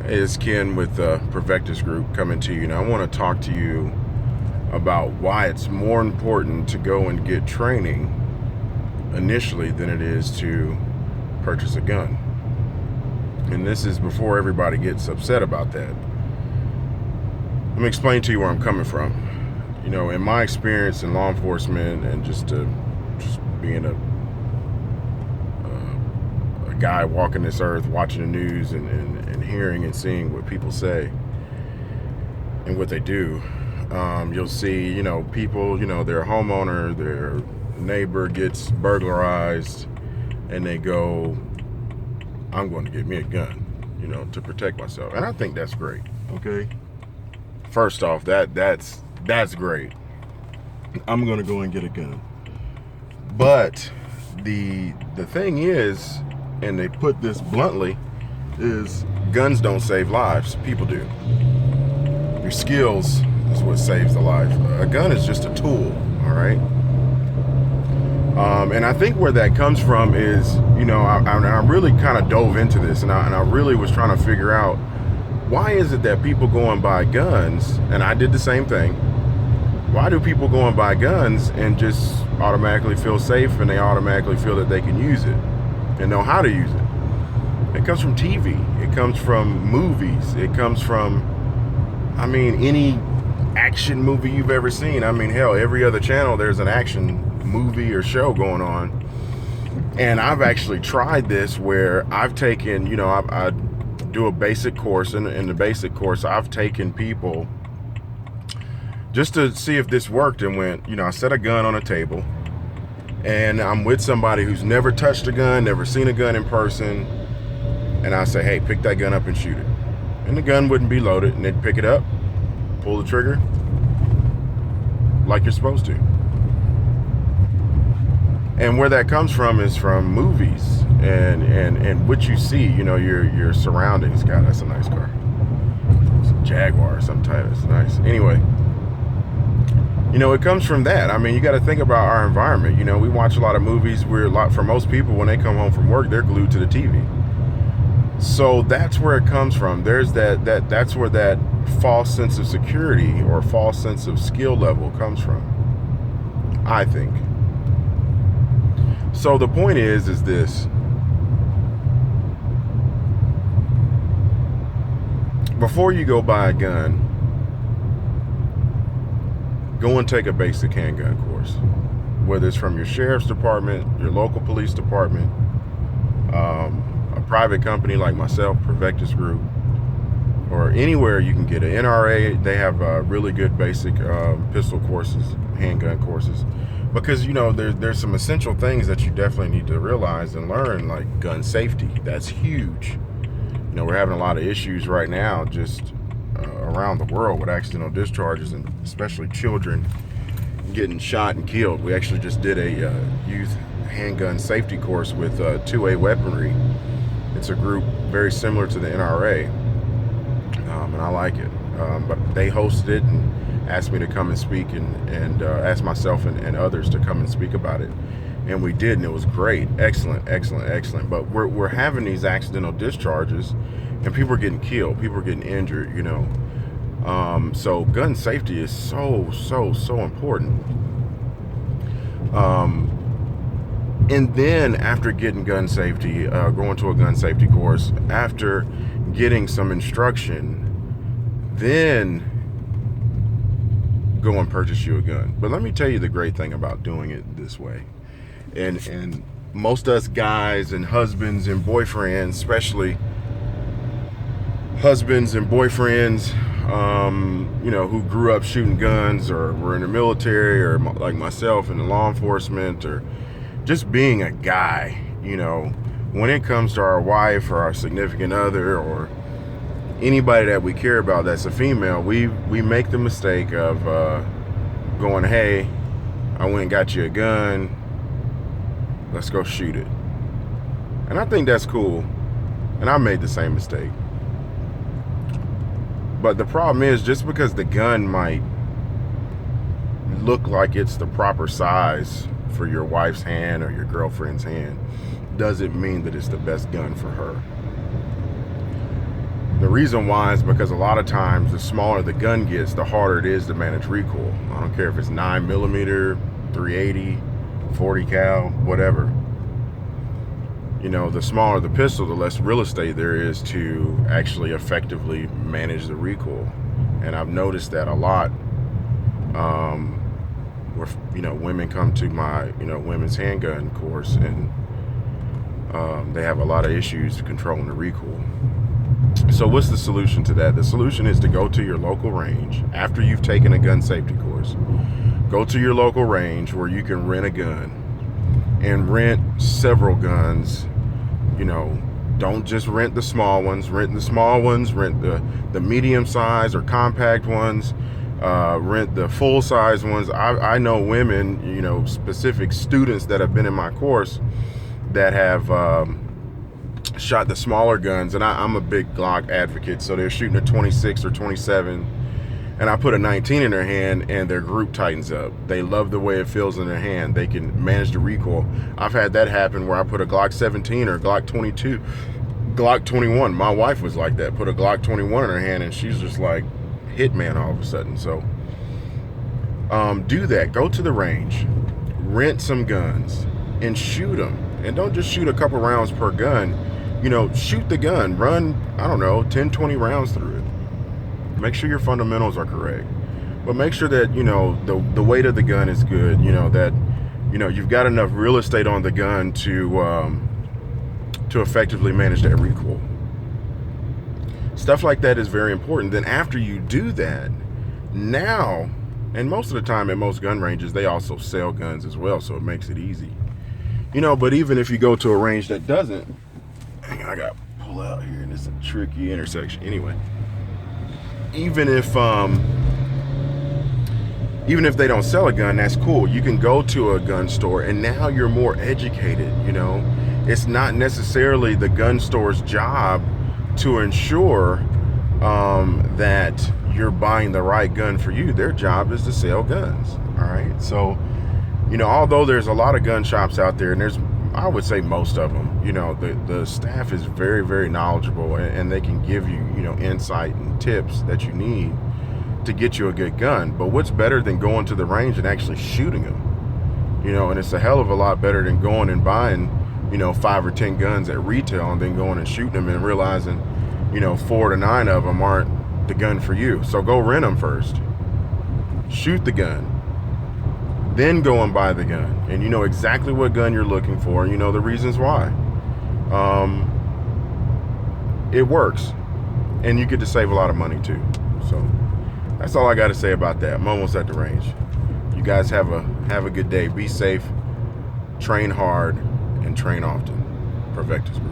It's Ken with Provectus Group coming to you. And I want to talk to you about why it's more important to go and get training initially than it is to purchase a gun. And this is before everybody gets upset about that. Let me explain to you where I'm coming from. You know, in my experience in law enforcement and just being a guy walking this earth, watching the news and hearing and seeing what people say and what they do, you'll see, people, their homeowner, their neighbor gets burglarized and they go, I'm going to get me a gun, to protect myself. And I think that's great. Okay. First off, that's great. I'm going to go and get a gun. But the thing is, and they put this bluntly, is guns don't save lives. People do. Your skills is what saves the life. A gun is just a tool, all right? And I think where that comes from is, I really kind of dove into this, and I really was trying to figure out, why is it that people go and buy guns, and I did the same thing. Why do people go and buy guns and just automatically feel safe, and they automatically feel that they can use it and know how to use it? It comes from TV. It comes from movies. It comes from, any action movie you've ever seen. Hell, every other channel there's an action movie or show going on. And I've actually tried this where I've taken, I do a basic course. And in the basic course, I've taken people just to see if this worked, and went, I set a gun on a table and I'm with somebody who's never touched a gun, never seen a gun in person. And I say, hey, pick that gun up and shoot it. And the gun wouldn't be loaded, and they'd pick it up, pull the trigger like you're supposed to. And where that comes from is from movies and what you see, your surroundings. God, that's a nice car. It's a Jaguar or some type. It's nice. Anyway, it comes from that. You got to think about our environment. We watch a lot of movies where for most people, when they come home from work, they're glued to the TV. So that's where it comes from. There's that's where that false sense of security or false sense of skill level comes from, I think. So the point is this. Before you go buy a gun, go and take a basic handgun course, whether it's from your sheriff's department, your local police department, a private company like myself, Provectus Group, or anywhere you can get an NRA. They have really good basic pistol courses, handgun courses, because there's some essential things that you definitely need to realize and learn, like gun safety. That's huge. We're having a lot of issues right now just around the world with accidental discharges, and especially children getting shot and killed. We actually just did a youth handgun safety course with 2A Weaponry. It's a group very similar to the NRA, and I like it. But they hosted it and asked me to come and speak, and asked myself and others to come and speak about it. And we did, and it was great. Excellent. But we're having these accidental discharges, and people are getting killed. People are getting injured, So gun safety is so important. And then after getting gun safety, going to a gun safety course, after getting some instruction, then go and purchase you a gun. But let me tell you the great thing about doing it this way. And most of us guys and husbands and boyfriends, especially husbands and boyfriends, who grew up shooting guns or were in the military, or like myself in the law enforcement, or just being a guy, when it comes to our wife or our significant other or anybody that we care about that's a female, we make the mistake of going, hey, I went and got you a gun, let's go shoot it. And I think that's cool, and I made the same mistake. But the problem is, just because the gun might look like it's the proper size for your wife's hand or your girlfriend's hand, doesn't mean that it's the best gun for her. The reason why is because a lot of times the smaller the gun gets, the harder it is to manage recoil. I don't care if it's 9mm, 380, 40 cal, whatever. You know, the smaller the pistol, the less real estate there is to actually effectively manage the recoil. And I've noticed that a lot. Where, you know, women come to my, you know, women's handgun course, and they have a lot of issues controlling the recoil. So what's the solution to that? The solution is to go to your local range after you've taken a gun safety course. Go to your local range where you can rent a gun, and rent several guns. You know, don't just rent the small ones. Rent the small ones, rent the medium size or compact ones, rent the full size ones. I know women, you know, specific students that have been in my course that have shot the smaller guns, and I'm a big Glock advocate, so they're shooting a 26 or 27, and I put a 19 in their hand and their group tightens up. They love the way it feels in their hand. They can manage the recoil. I've had that happen where I put a Glock 17 or Glock 22, Glock 21. My wife was like that. Put a Glock 21 in her hand and she's just like hitman all of a sudden. So do that. Go to the range, rent some guns, and shoot them. And don't just shoot a couple rounds per gun. You know, shoot the gun. Run, I don't know, 10, 20 rounds through it. Make sure your fundamentals are correct, but make sure that, you know, the weight of the gun is good. You know, that, you know, you've got enough real estate on the gun to effectively manage that recoil. Stuff like that is very important. Then after you do that, now, and most of the time at most gun ranges, they also sell guns as well, so it makes it easy. You know, but even if you go to a range that doesn't, hang on, I got to pull out here, and it's a tricky intersection. Anyway. Even if they don't sell a gun, that's cool. You can go to a gun store, and now you're more educated. You know, it's not necessarily the gun store's job to ensure that you're buying the right gun for you. Their job is to sell guns. All right. So, you know, although there's a lot of gun shops out there, and I would say most of them, you know, the staff is very, very knowledgeable, and they can give you, you know, insight and tips that you need to get you a good gun. But what's better than going to the range and actually shooting them? You know, and it's a hell of a lot better than going and buying, you know, 5 or 10 guns at retail and then going and shooting them and realizing, you know, 4 to 9 of them aren't the gun for you. So go rent them first. Shoot the gun. Then go and buy the gun, and you know exactly what gun you're looking for, and you know the reasons why. It works, and you get to save a lot of money too. So that's all I got to say about that. I'm almost at the range. You guys have a good day. Be safe, train hard, and train often. Provectus Group.